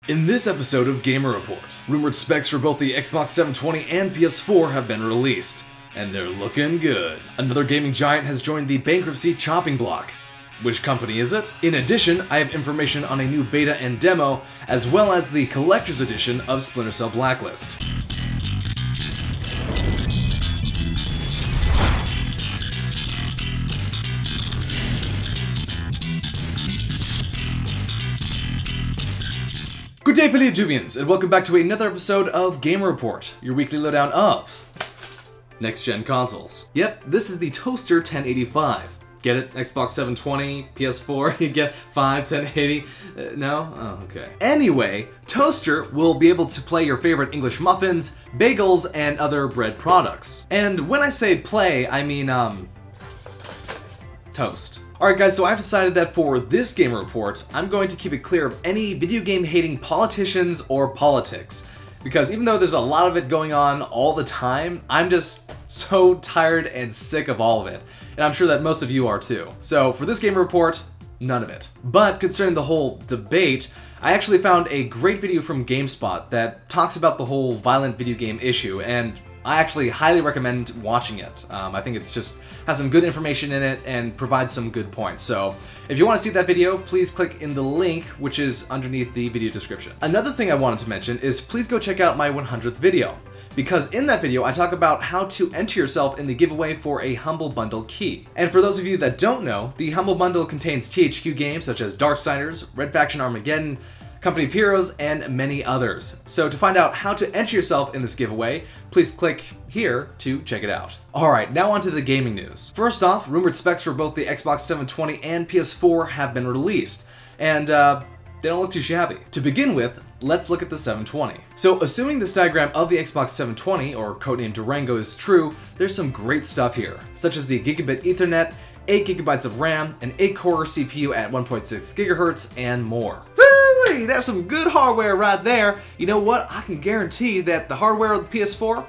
In this episode of Gamer Report, rumored specs for both the Xbox 720 and PS4 have been released, and they're looking good. Another gaming giant has joined the bankruptcy chopping block. Which company is it? In addition, I have information on a new beta and demo, as well as the collector's edition of Splinter Cell Blacklist. Good day, Paleodubians, and welcome back to another episode of Gamer Report, your weekly lowdown of next-gen consoles. Yep, this is the Toaster 1085. Get it? Xbox 720, PS4, you get 1080. No? Oh, okay. Anyway, Toaster will be able to play your favorite English muffins, bagels, and other bread products. And when I say play, I mean, toast. Alright guys, so I've decided that for this Gamer Report, I'm going to keep it clear of any video game hating politicians or politics. Because even though there's a lot of it going on all the time, I'm just so tired and sick of all of it. And I'm sure that most of you are too. So for this Gamer Report, none of it. But concerning the whole debate, I actually found a great video from GameSpot that talks about the whole violent video game issue, and I actually highly recommend watching it. I think it's just has some good information in it and provides some good points. So if you want to see that video, please click in the link, which is underneath the video description. Another thing I wanted to mention is please go check out my 100th video, because in that video I talk about how to enter yourself in the giveaway for a Humble Bundle key. And for those of you that don't know, the Humble Bundle contains THQ games such as Darksiders, Red Faction Armageddon, Company of Heroes, and many others. So to find out how to enter yourself in this giveaway, please click here to check it out. Alright, now on to the gaming news. First off, rumored specs for both the Xbox 720 and PS4 have been released, and they don't look too shabby. To begin with, let's look at the 720. So assuming this diagram of the Xbox 720, or codenamed Durango, is true, there's some great stuff here, such as the Gigabit Ethernet, 8 GB of RAM, an 8-core CPU at 1.6 GHz, and more. Hey, that's some good hardware right there. You know what? I can guarantee that the hardware of the PS4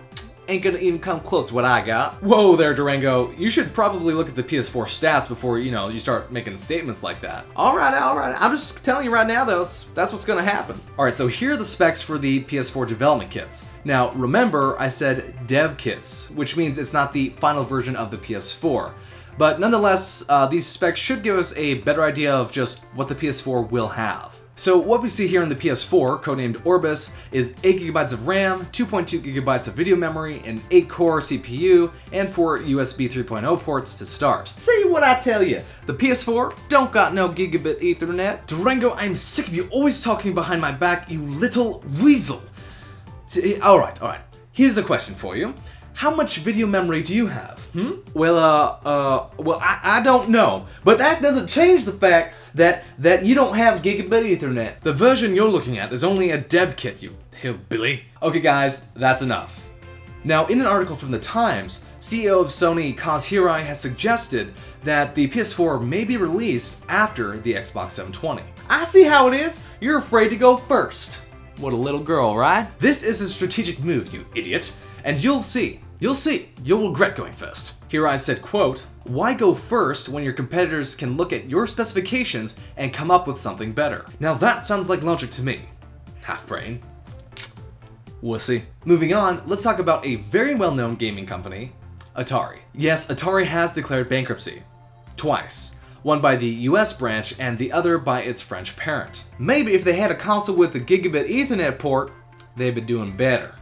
ain't gonna even come close to what I got. Whoa there, Durango. You should probably look at the PS4 stats before, you start making statements like that. Alright. I'm just telling you right now, though, that's what's gonna happen. Alright, so here are the specs for the PS4 development kits. Now, remember, I said dev kits, which means it's not the final version of the PS4. But nonetheless, these specs should give us a better idea of just what the PS4 will have. So what we see here in the PS4, codenamed Orbis, is 8 GB of RAM, 2.2 GB of video memory, an 8-core CPU, and 4 USB 3.0 ports to start. See what I tell you, the PS4 don't got no Gigabit Ethernet. Durango, I'm sick of you always talking behind my back, you little weasel. Alright, here's a question for you. How much video memory do you have? Well, I don't know, but that doesn't change the fact that you don't have Gigabit Ethernet. The version you're looking at is only a dev kit, you hillbilly. Okay guys, that's enough. Now, in an article from The Times, CEO of Sony, Kaz Hirai, has suggested that the PS4 may be released after the Xbox 720. I see how it is. You're afraid to go first. What a little girl, right? This is a strategic move, you idiot, and you'll see. You'll regret going first. Hirai said, quote, "Why go first when your competitors can look at your specifications and come up with something better?" Now that sounds like logic to me. Half brain. Wussy. Moving on, let's talk about a very well-known gaming company, Atari. Yes, Atari has declared bankruptcy. Twice. One by the US branch and the other by its French parent. Maybe if they had a console with a Gigabit Ethernet port, they'd be doing better.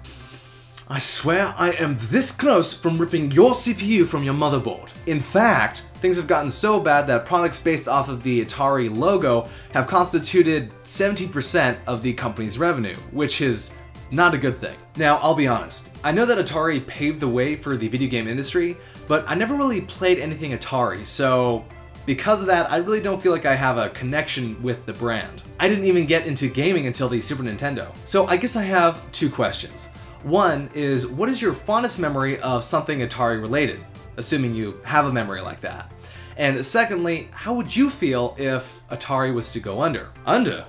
I swear I am this close from ripping your CPU from your motherboard. In fact, things have gotten so bad that products based off of the Atari logo have constituted 70% of the company's revenue, which is not a good thing. Now, I'll be honest, I know that Atari paved the way for the video game industry, but I never really played anything Atari, so because of that, I really don't feel like I have a connection with the brand. I didn't even get into gaming until the Super Nintendo. So I guess I have two questions. One is, what is your fondest memory of something Atari related? Assuming you have a memory like that. And secondly, how would you feel if Atari was to go under? Under?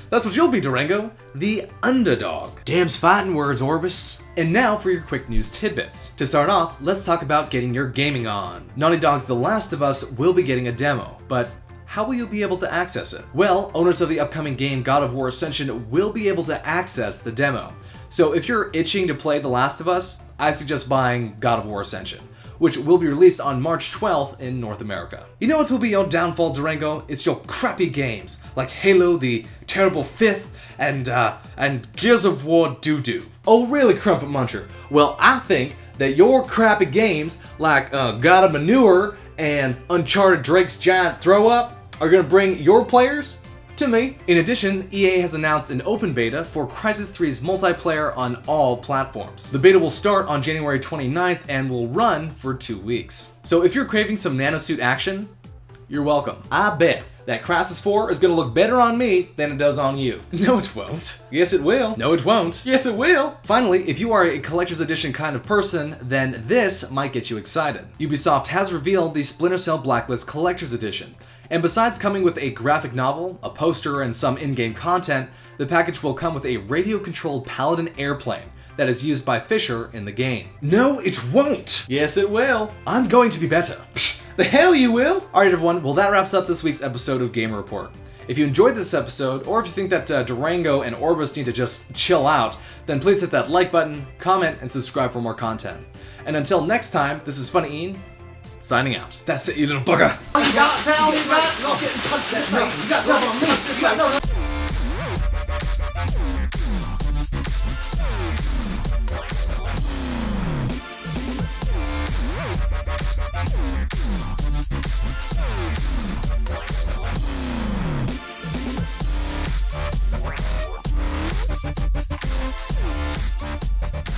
That's what you'll be, Durango. The underdog. Damn's fighting words, Orbis. And now for your quick news tidbits. To start off, let's talk about getting your gaming on. Naughty Dog's The Last of Us will be getting a demo, but how will you be able to access it? Well, owners of the upcoming game God of War Ascension will be able to access the demo. So if you're itching to play The Last of Us, I suggest buying God of War Ascension, which will be released on March 12th in North America. You know what will be your downfall, Durango? It's your crappy games, like Halo, the Terrible Fifth, and Gears of War doo-doo. Oh really, Crumpet Muncher? Well, I think that your crappy games, like God of Manure and Uncharted Drake's Giant Throw-Up, are gonna bring your players to me. In addition, EA has announced an open beta for Crysis 3's multiplayer on all platforms. The beta will start on January 29th and will run for 2 weeks. So if you're craving some nanosuit action, you're welcome. I bet that Crysis 4 is gonna look better on me than it does on you. No, it won't. Yes, it will. No, it won't. Yes, it will. Finally, if you are a collector's edition kind of person, then this might get you excited. Ubisoft has revealed the Splinter Cell Blacklist Collector's Edition. And besides coming with a graphic novel, a poster, and some in-game content, the package will come with a radio-controlled Paladin airplane that is used by Fisher in the game. No, it won't! Yes, it will. I'm going to be better. Psh, the hell you will! Alright everyone, well that wraps up this week's episode of Gamer Report. If you enjoyed this episode, or if you think that Durango and Orbis need to just chill out, then please hit that like button, comment, and subscribe for more content. And until next time, this is funnyeehn, signing out. That's it, you little bugger. You got down, you got not getting punched in the face. You got love on me. You got no.